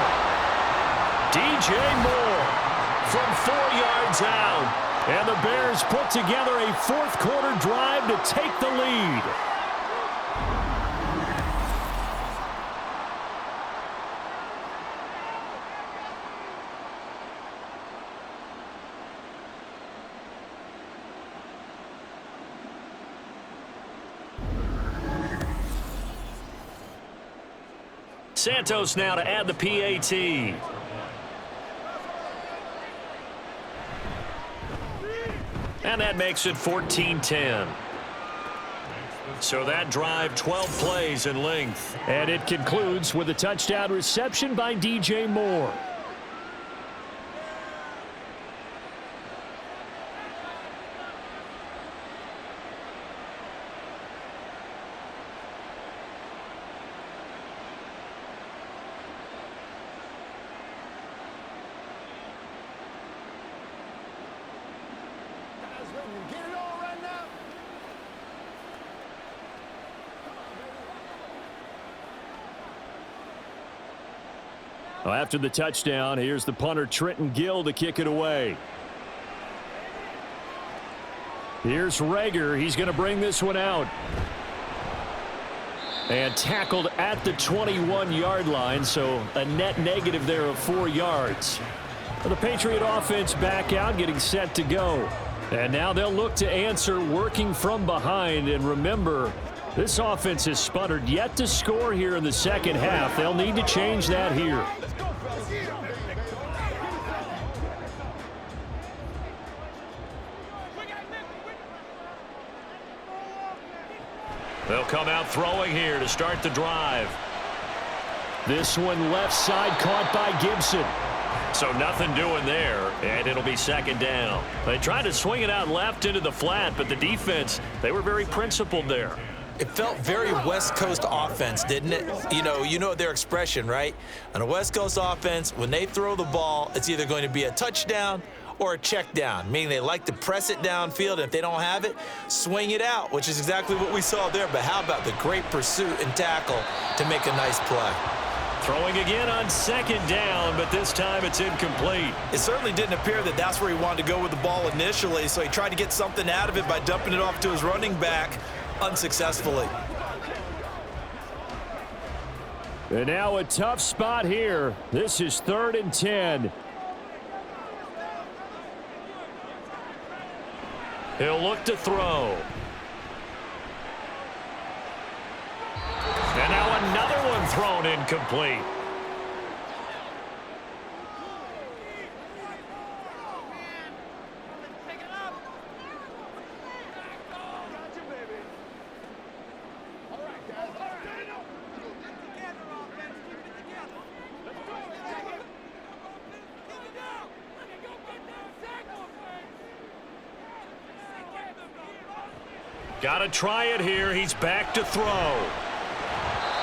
[SPEAKER 5] DJ Moore from 4 yards out. And the Bears put together a 4th quarter drive to take the lead. Santos now to add the PAT. And that makes it 14-10. So that drive, 12 plays in length.
[SPEAKER 1] And it concludes with a touchdown reception by DJ Moore.
[SPEAKER 4] Get it on right now.
[SPEAKER 1] Well, after the touchdown, here's the punter Trenton Gill to kick it away. Here's Rager. He's going to bring this one out. And tackled at the 21-yard line, so a net negative there of 4 yards. The Patriot offense back out, getting set to go. And now they'll look to answer working from behind. And remember, this offense has sputtered yet to score here in the second half. They'll need to change that here.
[SPEAKER 5] They'll come out throwing here to start the drive.
[SPEAKER 1] This one left side caught by Gibson.
[SPEAKER 5] So nothing doing there, and it'll be second down. They tried to swing it out left into the flat, but the defense, they were very principled there.
[SPEAKER 2] It felt very West Coast offense, didn't it? You know their expression, right? On a West Coast offense, when they throw the ball, it's either going to be a touchdown or a check down, meaning they like to press it downfield, and if they don't have it, swing it out, which is exactly what we saw there. But how about the great pursuit and tackle to make a nice play?
[SPEAKER 5] Throwing again on second down, but this time it's incomplete.
[SPEAKER 2] It certainly didn't appear that that's where he wanted to go with the ball initially, so he tried to get something out of it by dumping it off to his running back unsuccessfully.
[SPEAKER 1] And now a tough spot here. This is 3rd and 10.
[SPEAKER 5] He'll look to throw. And now another one thrown incomplete. Got to try it here. He's back to throw.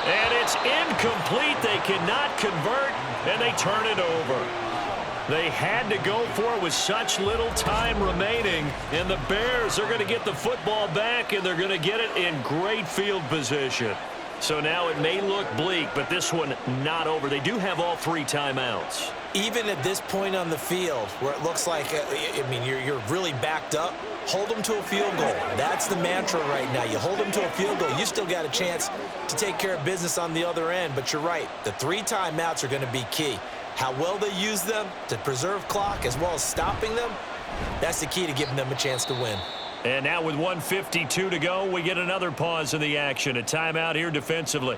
[SPEAKER 5] And it's incomplete. They cannot convert, and they turn it over. They had to go for it with such little time remaining, and the Bears are going to get the football back, and they're going to get it in great field position. So now it may look bleak, but this one not over. They do have all 3 timeouts.
[SPEAKER 2] Even at this point on the field, where it looks like, you're really backed up, hold them to a field goal. That's the mantra right now. You hold them to a field goal, you still got a chance to take care of business on the other end. But you're right, the 3 timeouts are going to be key. How well they use them to preserve clock as well as stopping them, that's the key to giving them a chance to win.
[SPEAKER 5] And now with 1:52 to go, we get another pause in the action. A timeout here defensively.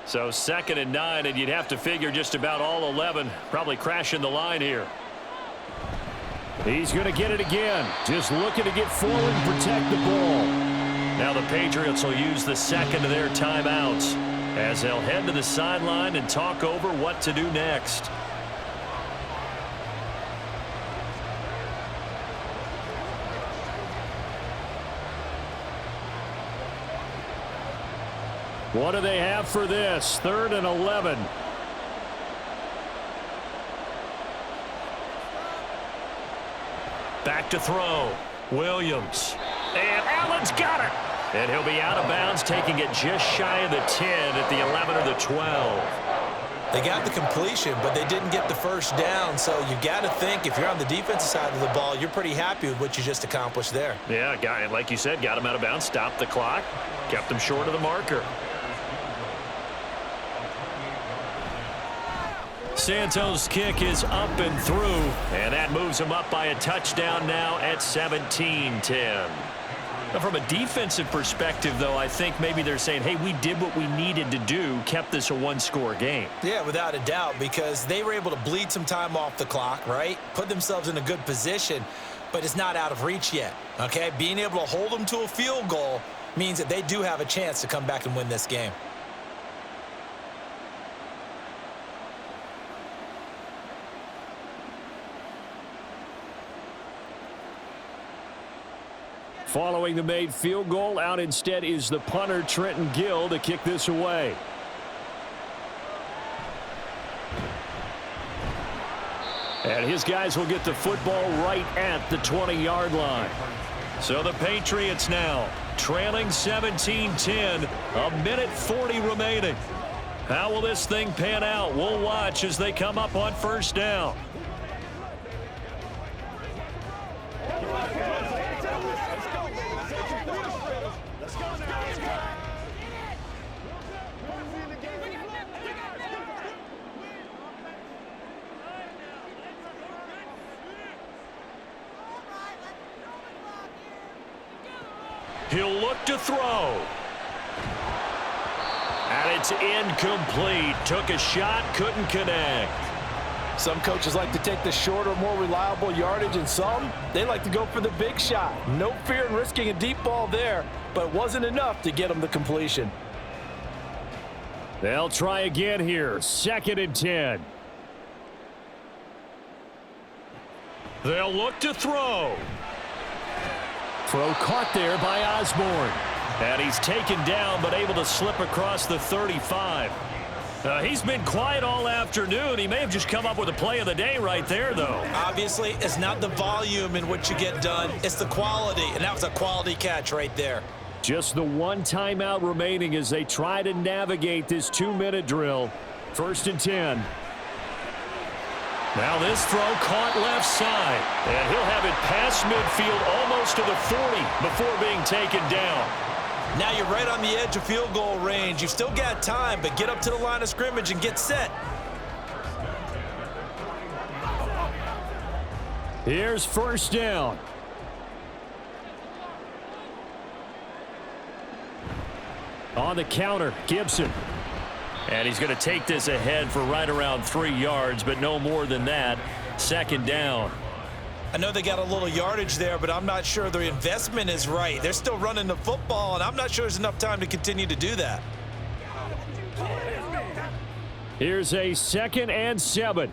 [SPEAKER 5] So 2nd and 9, and you'd have to figure just about all 11 probably crashing the line here.
[SPEAKER 1] He's going to get it again. Just looking to get forward and protect the ball.
[SPEAKER 5] Now the Patriots will use the second of their timeouts as they'll head to the sideline and talk over what to do next.
[SPEAKER 1] What do they have for this? 3rd and 11.
[SPEAKER 5] Back to throw. Williams. And Allen's got it. And he'll be out of bounds, taking it just shy of the 10 at the 11 or the 12.
[SPEAKER 2] They got the completion, but they didn't get the first down. So you got to think if you're on the defensive side of the ball, you're pretty happy with what you just accomplished there.
[SPEAKER 5] Yeah, like you said, got him out of bounds, stopped the clock, kept him short of the marker.
[SPEAKER 1] Santos' kick is up and through,
[SPEAKER 5] and that moves him up by a touchdown now at 17-10.
[SPEAKER 1] Now, from a defensive perspective, though, I think maybe they're saying, hey, we did what we needed to do, kept this a 1-score game.
[SPEAKER 2] Yeah, without a doubt, because they were able to bleed some time off the clock, right? Put themselves in a good position, but it's not out of reach yet, okay? Being able to hold them to a field goal means that they do have a chance to come back and win this game.
[SPEAKER 1] Following the made field goal, out instead is the punter, Trenton Gill, to kick this away. And his guys will get the football right at the 20-yard line. So the Patriots now trailing 17-10, a minute 40 remaining. How will this thing pan out? We'll watch as they come up on first down.
[SPEAKER 5] He'll look to throw. And it's incomplete. Took a shot, couldn't connect.
[SPEAKER 6] Some coaches like to take the shorter, more reliable yardage, and some, they like to go for the big shot. No fear in risking a deep ball there, but it wasn't enough to get them the completion.
[SPEAKER 1] They'll try again here. 2nd and 10.
[SPEAKER 5] They'll look to throw.
[SPEAKER 1] Throw caught there by Osborne.
[SPEAKER 5] And he's taken down, but able to slip across the 35. He's been quiet all afternoon. He may have just come up with a play of the day right there, though.
[SPEAKER 2] Obviously, it's not the volume in which you get done. It's the quality, and that was a quality catch right there.
[SPEAKER 1] Just the one timeout remaining as they try to navigate this 2-minute drill. 1st and 10.
[SPEAKER 5] Now this throw caught left side. And he'll have it past midfield almost to the 40 before being taken down.
[SPEAKER 2] Now you're right on the edge of field goal range. You've still got time, but get up to the line of scrimmage and get set.
[SPEAKER 1] Here's 1st down. On the counter, Gibson.
[SPEAKER 5] And he's going to take this ahead for right around 3 yards, but no more than that. 2nd down.
[SPEAKER 2] I know they got a little yardage there, but I'm not sure their investment is right. They're still running the football, and I'm not sure there's enough time to continue to do that.
[SPEAKER 1] Here's a 2nd and 7.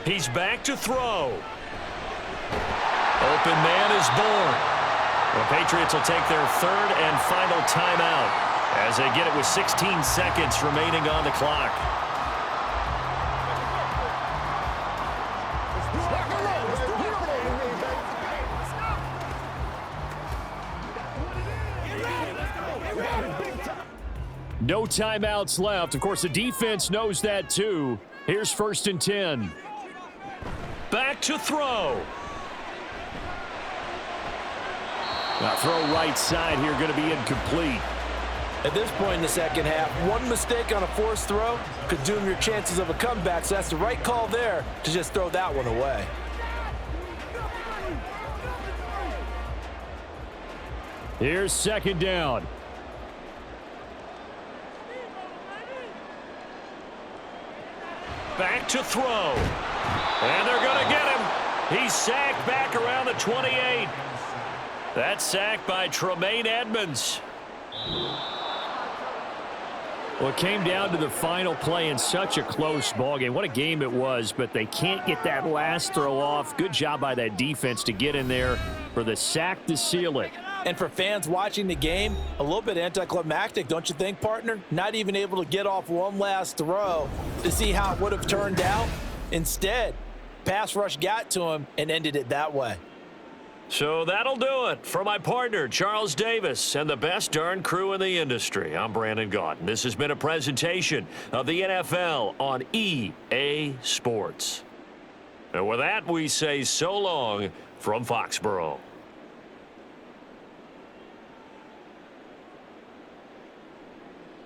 [SPEAKER 5] He's back to throw. Open man is born. The Patriots will take their 3rd and final timeout as they get it with 16 seconds remaining on the clock.
[SPEAKER 1] No timeouts left. Of course, the defense knows that too. Here's 1st and 10.
[SPEAKER 5] Back to throw.
[SPEAKER 1] Now throw right side here, going to be incomplete.
[SPEAKER 6] At this point in the second half, one mistake on a forced throw could doom your chances of a comeback, so that's the right call there to just throw that one away.
[SPEAKER 1] Here's 2nd down.
[SPEAKER 5] Back to throw. And they're going to get him. He's sacked back around the 28. That's sacked by Tremaine Edmonds.
[SPEAKER 1] Well, it came down to the final play in such a close ballgame. What a game it was, but they can't get that last throw off. Good job by that defense to get in there for the sack to seal it.
[SPEAKER 6] And for fans watching the game, a little bit anticlimactic, don't you think, partner? Not even able to get off one last throw to see how it would have turned out. Instead, pass rush got to him and ended it that way.
[SPEAKER 5] So that'll do it for my partner, Charles Davis, and the best darn crew in the industry. I'm Brandon Gaudin. This has been a presentation of the NFL on EA Sports. And with that, we say so long from Foxborough.